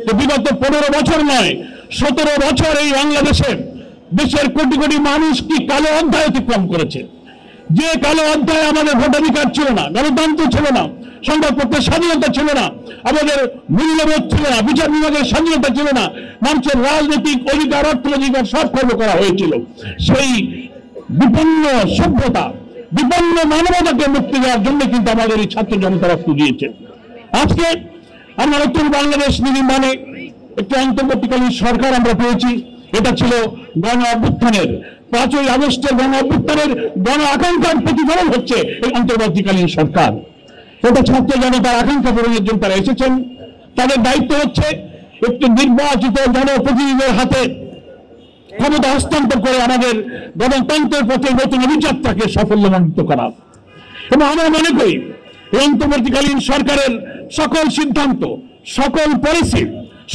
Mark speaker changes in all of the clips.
Speaker 1: যে বিগত 15 বছর নয় 17 বছর এই বাংলাদেশে দেশের কোটি কোটি মানুষ কি কালো অধ্যায় অতিক্রম করেছে। যে কালো অধ্যায় আমাদের ভোটাধিকার ছিল না, গণতন্ত্র ছিল না, সংবাদপত্রের স্বাধীনতা ছিল না, আমাদের মূল্যবোধ ছিল না, বিচার বিভাগের স্বাধীনতা ছিল না, মানুষের রাজনৈতিক অধিকার অর্থনৈতিক সব খর্ব করা হয়েছিল। সেই বিপন্ন সভ্যতা, বিপন্ন মানবতাকে মুক্তি দেওয়ার জন্য কিন্তু আমাদের এই ছাত্র জনতা রক্ত দিয়েছে। আজকে আমরা নতুন বাংলাদেশ নির্মাণে একটি অন্তর্বর্তীকালীন সরকার আমরা পেয়েছি। এটা ছিল গণ অভ্যুত্থানের 5ই আগস্টের গণ অভ্যুত্থানের গণ আকাঙ্ক্ষার প্রতিফলন হচ্ছে এই অন্তর্বর্তীকালীন সরকার। এটা ছাত্র জনতার আকাঙ্ক্ষা পূরণের জন্য তারা এসেছেন। তাদের দায়িত্ব হচ্ছে একটি নির্বাচিত জনপ্রতিনিধিদের হাতে ক্ষমতা হস্তান্তর করে আমাদের গণতন্ত্রের পথে নতুন অভিযাত্রাকে সাফল্যমণ্ডিত করা। এবং আমরা মনে করি এই অন্তর্বর্তীকালীন সরকারের সকল সিদ্ধান্ত, সকল পলিসি,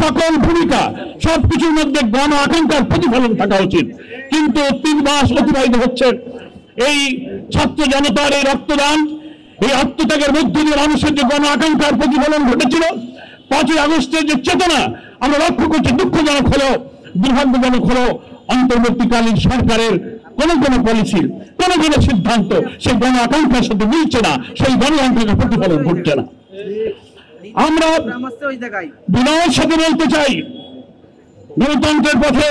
Speaker 1: সকল ভূমিকা সবকিছুর মধ্যে গণ আকাঙ্ক্ষার প্রতিফলন থাকা উচিত। কিন্তু 3 মাস অতিবাহিত হচ্ছে, এই ছাত্র জনতার এই রক্তদান, এই আত্মত্যাগের মধ্য দিয়ে মানুষের যে গণ আকাঙ্ক্ষার প্রতিফলন ঘটেছিল, 5ই আগস্টের যে চেতনা আমরা লক্ষ্য করছি, দুঃখজনক হলো, দুর্ভাগ্যজনক হলো, অন্তর্বর্তীকালীন সরকারের কোন পলিসি, কোন সিদ্ধান্ত সেই গণ আকাঙ্ক্ষার সাথে মিলছে না, সেই গণ আকাঙ্ক্ষার প্রতিফলন ঘটছে না। আমরা বিনয়ের সাথে বলতে চাই, গণতন্ত্রের পথে,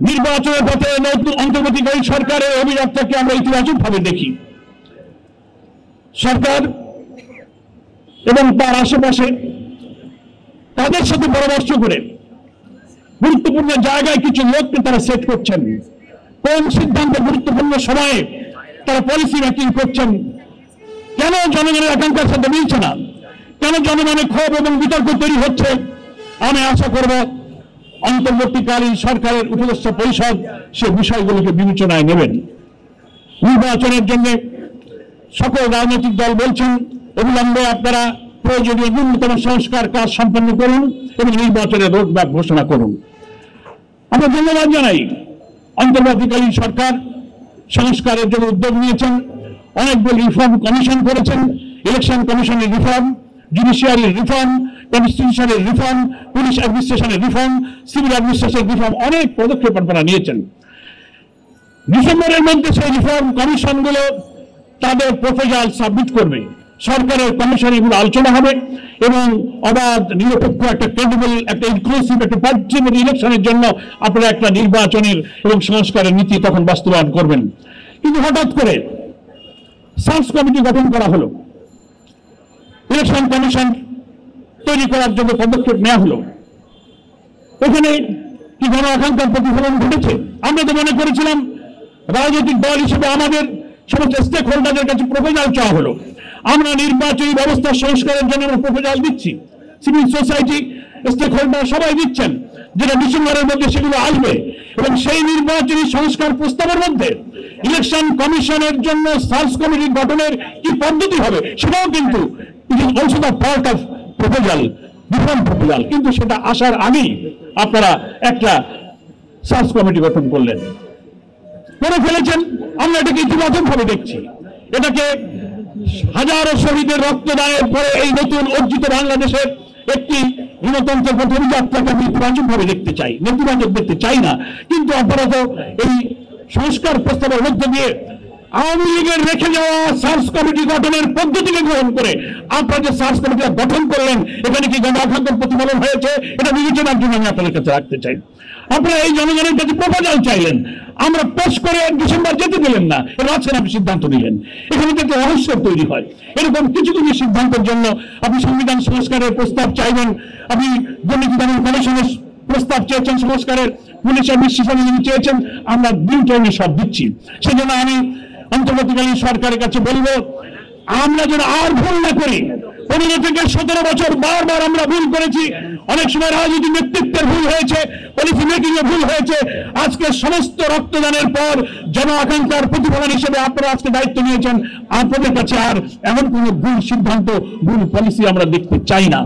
Speaker 1: নির্বাচনের পথে নতুন অন্তর্বর্তীকালীন সরকারের অভিযাত্রাকে আমরা ইতিবাচক ভাবে দেখি। সরকার এবং তার আশেপাশে তাদের সাথে পরামর্শ করে গুরুত্বপূর্ণ জায়গায় কিছু লোককে তারা সেট করছেন। কোন সিদ্ধান্ত গুরুত্বপূর্ণ সময়ে তারা পলিসি মেকিং করছেন, কেন জনগণের আকাঙ্ক্ষার সাথে মিলছে না, কেন জনগণের ক্ষোভ এবং বিতর্ক তৈরি হচ্ছে। আমি আশা করব অন্তর্বর্তীকালীন সরকারের উপদেষ্টা পরিষদ সে বিষয়গুলোকে বিবেচনায় নেবেন। নির্বাচনের জন্য সকল রাজনৈতিক দল বলছেন অবিলম্বে আপনারা প্রয়োজনীয় ন্যূনতম সংস্কার কাজ সম্পন্ন করুন এবং নির্বাচনের রোডম্যাপ ঘোষণা করুন। আমরা ধন্যবাদ জানাই অন্তর্বর্তীকালীন সরকার সংস্কারের জন্য উদ্যোগ নিয়েছেন, অনেকগুলো রিফর্ম কমিশন করেছেন, ইলেকশন কমিশনের রিফর্ম, জুডিশিয়ারির রিফর্ম, কনস্টিটিউশনের রিফর্ম, পুলিশ অ্যাডমিনিস্ট্রেশনের রিফর্ম, সিভিল অ্যাডমিনিস্ট্রেশনের রিফর্ম, অনেক পদক্ষেপ আপনারা নিয়েছেন। ডিসেম্বরের মধ্যে সেই রিফর্ম কমিশনগুলো তাদের প্রপোজাল সাবমিট করবে, সরকারের কমিশন এগুলো আলোচনা হবে এবং অবাধ নিরপেক্ষ একটা ক্রেডিবল, একটা ইনক্লুসিভ, একটা পার্টিসিপেটরি ইলেকশনের জন্য আপনারা একটা নির্বাচনের এবং সংস্কারের নীতি তখন বাস্তবায়ন করবেন। কিন্তু হঠাৎ করে সার্চ কমিটি গঠন করা হলো, ইলেকশন কমিশন তৈরি করার জন্য পদক্ষেপ নেওয়া হলো। এখানে কি গণ আকাঙ্ক্ষার প্রতিফলন ঘটেছে? আমরা তো মনে করেছিলাম রাজনৈতিক দল হিসেবে আমাদের সমস্ত স্টেক হোল্ডারদের কাছে প্রপোজাল চাওয়া হলো, আমরা নির্বাচনী ব্যবস্থা সংস্কারের জন্য আমরা প্রপোজাল দিচ্ছি, সিভিল সোসাইটি, স্টেক হোল্ডার সবাই দিচ্ছেন, যেটা ডিসেম্বরের মধ্যে সেগুলো আসবে এবং সেই নির্বাচনী সংস্কার প্রস্তাবের মধ্যে ইলেকশন কমিশনের জন্য সার্চ কমিটি গঠনের কি পদ্ধতি হবে সেটাও কিন্তু it is also the part of proposal, reform proposal. কিন্তু সেটা আসার আগেই আপনারা একটা সার্চ কমিটি গঠন করলেন, করে ফেলেছেন। আমরা এটাকে ইতিবাচক ভাবে দেখছি, এটাকে হাজারো শহীদের রক্তদানের পরে এই নতুন অর্জিত বাংলাদেশের একটি গণতন্ত্রের পথে অভিযাত্রাকে আমি ইতিবাচক ভাবে দেখতে চাই, নেতিবাচক দেখতে চাই না। কিন্তু আপনারা তো এই সংস্কার প্রস্তাবের মধ্য দিয়ে আওয়ামী লীগের রেখে যাওয়া সার্চ কমিটি গঠনের পদ্ধতিকে গ্রহণ করে আপনারা যে সার্চ কমিটি গঠন করলেন, এখানে কি গণ আকাঙ্ক্ষার প্রতিফলন হয়েছে এটা বিবেচনার জন্য আমি আপনাদের কাছে রাখতে চাই। আপনারা এই জনগণের কাছে প্রপোজাল চাইলেন, আমরা পেশ করে ডিসেম্বর যেতে দিলেন না, এর মাঝখানে আপনি সিদ্ধান্ত নিলেন। এখানে থেকে রহস্য তৈরি হয়। এরকম কিছু কিছু সিদ্ধান্তের জন্য আপনি সংবিধান সংস্কারের প্রস্তাব চাইবেন, আপনি দুর্নীতি দমন কমিশনের প্রস্তাব চেয়েছেন সংস্কারের, পুলিশ অ্যাডমিনিস্ট্রেশন চেয়েছেন, আমরা দিন টাইমে সব দিচ্ছি। সেজন্য আমি অন্তর্বর্তীকালীন সরকারের কাছে বলবো আমরা যেন আর ভুল না করি। 15 থেকে 17 বছর বারবার আমরা ভুল করেছি, অনেক সময় রাজনৈতিক নেতৃত্বের ভুল হয়েছে, পলিসি মেকিং এ ভুল হয়েছে। আজকে সমস্ত রক্তদানের পর জন আকাঙ্ক্ষার প্রতিফলন হিসেবে আপনারা আজকে দায়িত্ব নিয়েছেন, আপনাদের কাছে আর এমন কোনো ভুল সিদ্ধান্ত, ভুল পলিসি আমরা দেখতে চাই না।